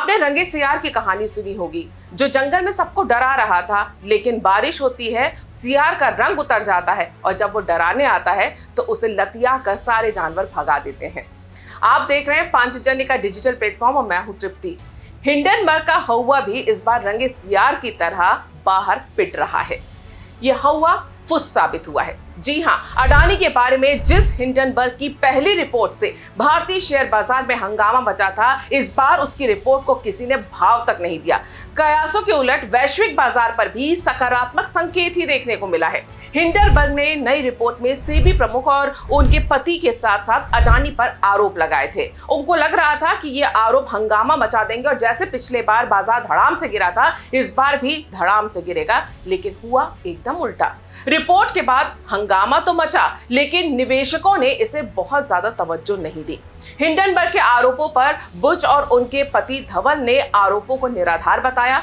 आपने रंगे सियार की कहानी सुनी होगी, जो जंगल में सबको डरा रहा था, लेकिन बारिश होती है, सियार का रंग उतर जाता है और जब वो डराने आता है तो उसे लतिया कर सारे जानवर भगा देते हैं। आप देख रहे हैं पांचजन्य का डिजिटल प्लेटफॉर्म और मैं हूं तृप्ति। हिंडनबर्ग का हौवा भी इस बार रंगे सियार की तरह बाहर पिट रहा है। यह हौवा फुस साबित हुआ है। जी हां, अडानी के बारे में जिस हिंडनबर्ग की पहली रिपोर्ट से भारतीय शेयर बाजार में हंगामा मचा था, इस बार उसकी रिपोर्ट को किसी ने भाव तक नहीं दिया। कयासों के उलट वैश्विक बाजार पर भी सकारात्मक संकेत ही देखने को मिला है। हिंडनबर्ग ने नई रिपोर्ट में सेबी प्रमुख और उनके पति के साथ साथ अडानी पर आरोप लगाए थे। उनको लग रहा था कि ये आरोप हंगामा मचा देंगे और जैसे पिछले बार बाजार धड़ाम से गिरा था, इस बार भी धड़ाम से गिरेगा, लेकिन हुआ एकदम उल्टा। रिपोर्ट के बाद हंगामा तो मचा, लेकिन निवेशकों ने इसे बहुत ज्यादा तवज्जो नहीं दी। हिंडनबर्ग के आरोपों पर बुच और उनके पति धवल ने आरोपों को निराधार बताया।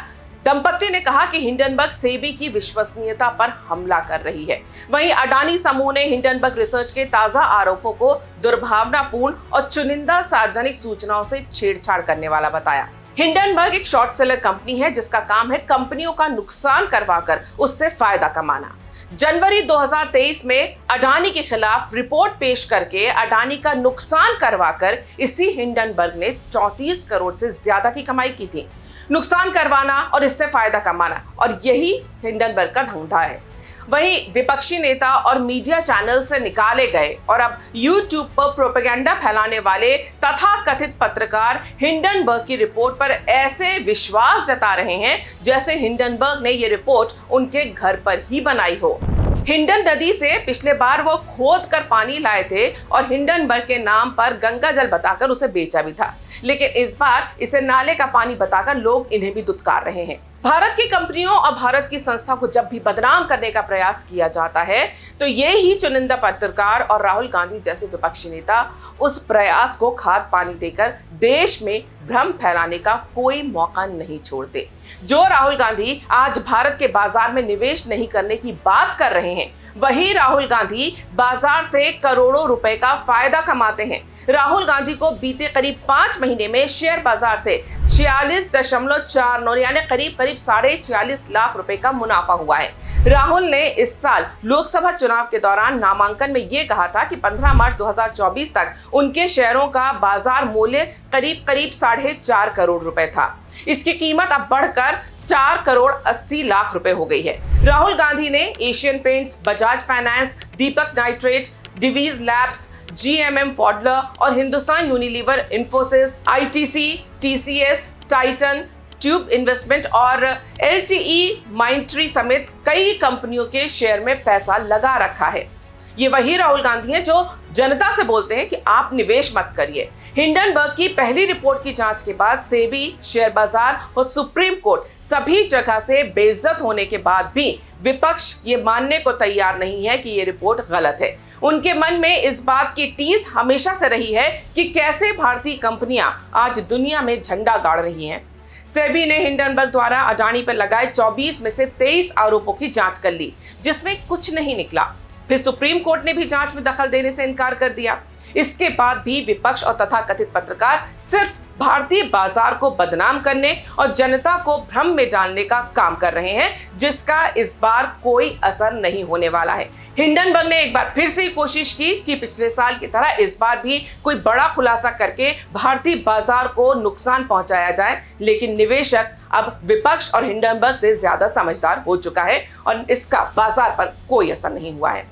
दंपति ने कहा कि हिंडनबर्ग सेबी की विश्वसनीयता पर हमला कर रही है। वहीं अडानी समूह ने हिंडनबर्ग रिसर्च के ताजा आरोपों को दुर्भावनापूर्ण और चुनिंदा सार्वजनिक सूचनाओं से छेड़छाड़ करने वाला बताया। हिंडनबर्ग एक शॉर्ट सेलर कंपनी है जिसका काम है कंपनियों का नुकसान करवाकर उससे फायदा कमाना। जनवरी 2023 में अडानी के खिलाफ रिपोर्ट पेश करके अडानी का नुकसान करवाकर इसी हिंडनबर्ग ने 34 करोड़ से ज्यादा की कमाई की थी। नुकसान करवाना और इससे फायदा कमाना, और यही हिंडनबर्ग का धंधा है। वहीं विपक्षी नेता और मीडिया चैनल से निकाले गए और अब यूट्यूब पर प्रोपेगेंडा फैलाने वाले तथा कथित पत्रकार हिंडनबर्ग की रिपोर्ट पर ऐसे विश्वास जता रहे हैं जैसे हिंडनबर्ग ने ये रिपोर्ट उनके घर पर ही बनाई हो। हिंडन नदी से पिछले बार वो खोद कर पानी लाए थे और हिंडनबर्ग के नाम पर गंगा जल बताकर उसे बेचा भी था, लेकिन इस बार इसे नाले का पानी बताकर लोग इन्हें भी दुत्कार रहे हैं। भारत की कंपनियों और भारत की संस्था को जब भी बदनाम करने का प्रयास किया जाता है तो ये ही चुनिंदा पत्रकार और राहुल गांधी जैसे विपक्षी नेता उस प्रयास को खाद पानी देकर देश में भ्रम फैलाने का कोई मौका नहीं छोड़ते। जो राहुल गांधी आज भारत के बाजार में निवेश नहीं करने की बात कर रहे हैं, वही राहुल गांधी बाजार से करोड़ों रुपए का फायदा कमाते हैं। राहुल गांधी को बीते करीब 5 महीने में शेयर बाजार से 46.49 यानी करीब 46.5 लाख रुपए का मुनाफा हुआ है। राहुल ने इस साल लोकसभा चुनाव के दौरान नामांकन में यह कहा था कि 15 मार्च 2024 तक उनके शेयरों का बाजार मूल्य करीब 4.5 करोड़ रुपए था। इसकी कीमत अब बढ़कर 4 करोड़ 80 लाख रुपए हो गई है। राहुल गांधी ने एशियन पेंट्स, बजाज फाइनेंस, दीपक नाइट्रेट, डिवीज लैब्स, GMM फॉडलर और Hindustan Unilever, Infosys, ITC, TCS, Titan, tube investment और LTE माइंट्री समेत कई कंपनियों के शेयर में पैसा लगा रखा है। ये वही राहुल गांधी हैं जो जनता से बोलते हैं कि आप निवेश मत करिए। हिंडनबर्ग की पहली रिपोर्ट की जांच के बाद सेबी, शेयर बाजार और सुप्रीम कोर्ट सभी जगह से बेइज्जत होने के बाद भी विपक्ष ये मानने को तैयार नहीं है कि ये रिपोर्ट गलत है। उनके मन में इस बात की टीस हमेशा से रही है कि कैसे भारतीय कंपनियां आज दुनिया में झंडा गाड़ रही हैं। सेबी ने हिंडनबर्ग द्वारा अडानी पर लगाए 24 में से 23 आरोपों की जांच कर ली, जिसमें कुछ नहीं निकला। फिर सुप्रीम कोर्ट ने भी जांच में दखल देने से इनकार कर दिया। इसके बाद भी विपक्ष और तथाकथित पत्रकार सिर्फ भारतीय बाजार को बदनाम करने और जनता को भ्रम में डालने का काम कर रहे हैं, जिसका इस बार कोई असर नहीं होने वाला है। हिंडनबर्ग ने एक बार फिर से कोशिश की कि पिछले साल की तरह इस बार भी कोई बड़ा खुलासा करके भारतीय बाजार को नुकसान पहुंचाया जाए, लेकिन निवेशक अब विपक्ष और हिंडनबर्ग से ज्यादा समझदार हो चुका है और इसका बाजार पर कोई असर नहीं हुआ है।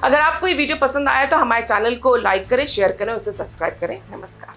अगर आपको ये वीडियो पसंद आया तो हमारे चैनल को लाइक करें, शेयर करें, उसे सब्सक्राइब करें। नमस्कार।